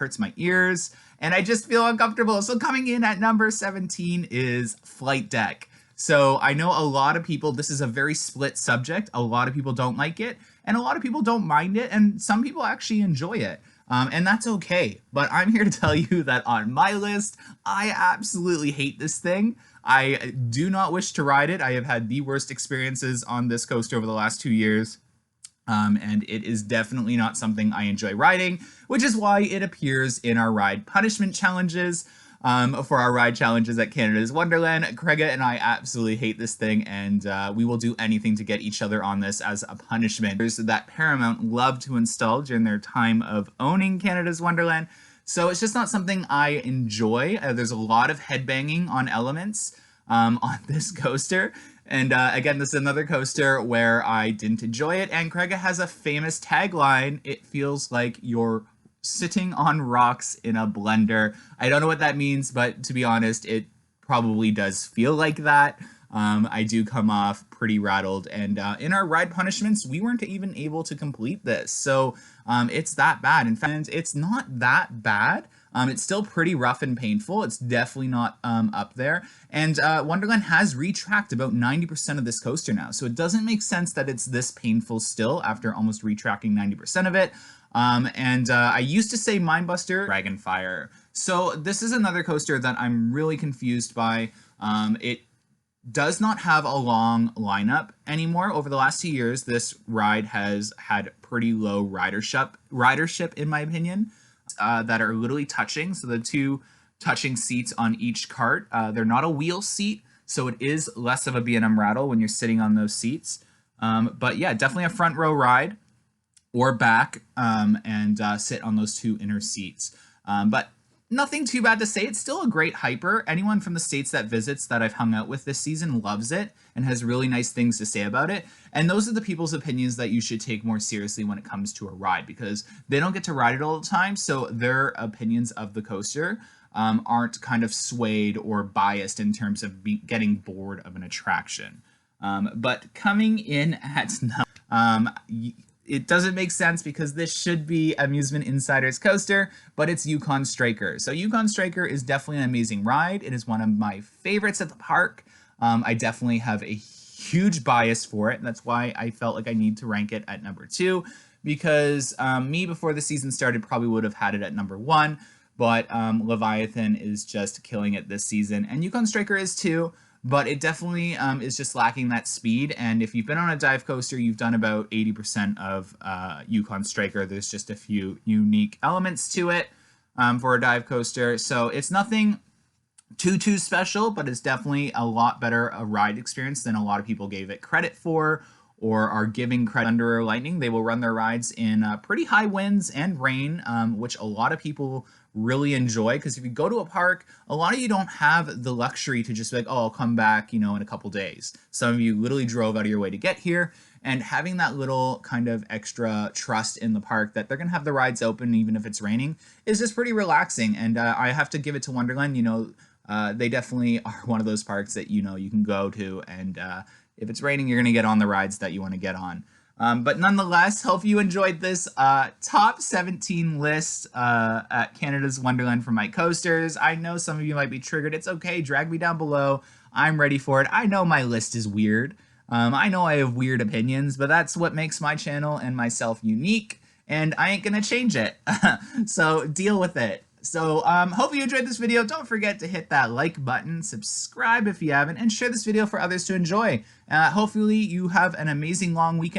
hurts my ears, and I just feel uncomfortable. So coming in at number 17 is Flight Deck. So I know a lot of people, this is a very split subject. A lot of people don't like it, and a lot of people don't mind it, and some people actually enjoy it. And that's okay. But I'm here to tell you that on my list, I absolutely hate this thing. I do not wish to ride it. I have had the worst experiences on this coaster over the last 2 years. And it is definitely not something I enjoy riding, which is why it appears in our ride punishment challenges. For our ride challenges at Canada's Wonderland, Craiga and I absolutely hate this thing, and we will do anything to get each other on this as a punishment. There's that Paramount love to install during their time of owning Canada's Wonderland, so it's just not something I enjoy. There's a lot of headbanging on elements on this coaster. And again, this is another coaster where I didn't enjoy it. And Craiga has a famous tagline, "It feels like you're sitting on rocks in a blender." I don't know what that means, but to be honest, it probably does feel like that. I do come off pretty rattled. And in our ride punishments, we weren't even able to complete this. So it's that bad. In fact, it's not that bad. It's still pretty rough and painful. It's definitely not up there. And Wonderland has retracked about 90% of this coaster now. So it doesn't make sense that it's this painful still after almost retracking 90% of it. I used to say Mindbuster, Dragonfire. So this is another coaster that I'm really confused by. It does not have a long lineup anymore. Over the last 2 years, this ride has had pretty low ridership in my opinion. That are literally touching. So the two touching seats on each cart, they're not a wheel seat, so it is less of a B&M rattle when you're sitting on those seats. But yeah, definitely a front row ride or back and sit on those two inner seats. But nothing too bad to say. It's still a great hyper. Anyone from the States that visits that I've hung out with this season loves it and has really nice things to say about it. And those are the people's opinions that you should take more seriously when it comes to a ride, because they don't get to ride it all the time. So their opinions of the coaster aren't kind of swayed or biased in terms of getting bored of an attraction. But coming in at it doesn't make sense because this should be Amusement Insider's coaster, but it's Yukon Striker. So Yukon Striker is definitely an amazing ride. It is one of my favorites at the park. I definitely have a huge bias for it. And that's why I felt like I need to rank it at number 2, because me before the season started probably would have had it at number 1, but Leviathan is just killing it this season, and Yukon Striker is too. But it definitely is just lacking that speed. And if you've been on a dive coaster, you've done about 80% of Yukon Striker. There's just a few unique elements to it for a dive coaster. So it's nothing too special, but it's definitely a lot better a ride experience than a lot of people gave it credit for or are giving credit. Thunder or lightning, they will run their rides in pretty high winds and rain, which a lot of people really enjoy, because if you go to a park, a lot of you don't have the luxury to just be like, oh, I'll come back, in a couple days. Some of you literally drove out of your way to get here, and having that little kind of extra trust in the park that they're gonna have the rides open even if it's raining is just pretty relaxing. And I have to give it to Wonderland. They definitely are one of those parks that you can go to, and if it's raining, you're gonna get on the rides that you want to get on. But nonetheless, hope you enjoyed this top 17 list at Canada's Wonderland for my coasters. I know some of you might be triggered. It's okay. Drag me down below. I'm ready for it. I know my list is weird. I know I have weird opinions, but that's what makes my channel and myself unique, and I ain't gonna change it. So deal with it. So hope you enjoyed this video. Don't forget to hit that like button, subscribe if you haven't, and share this video for others to enjoy. Hopefully you have an amazing long weekend.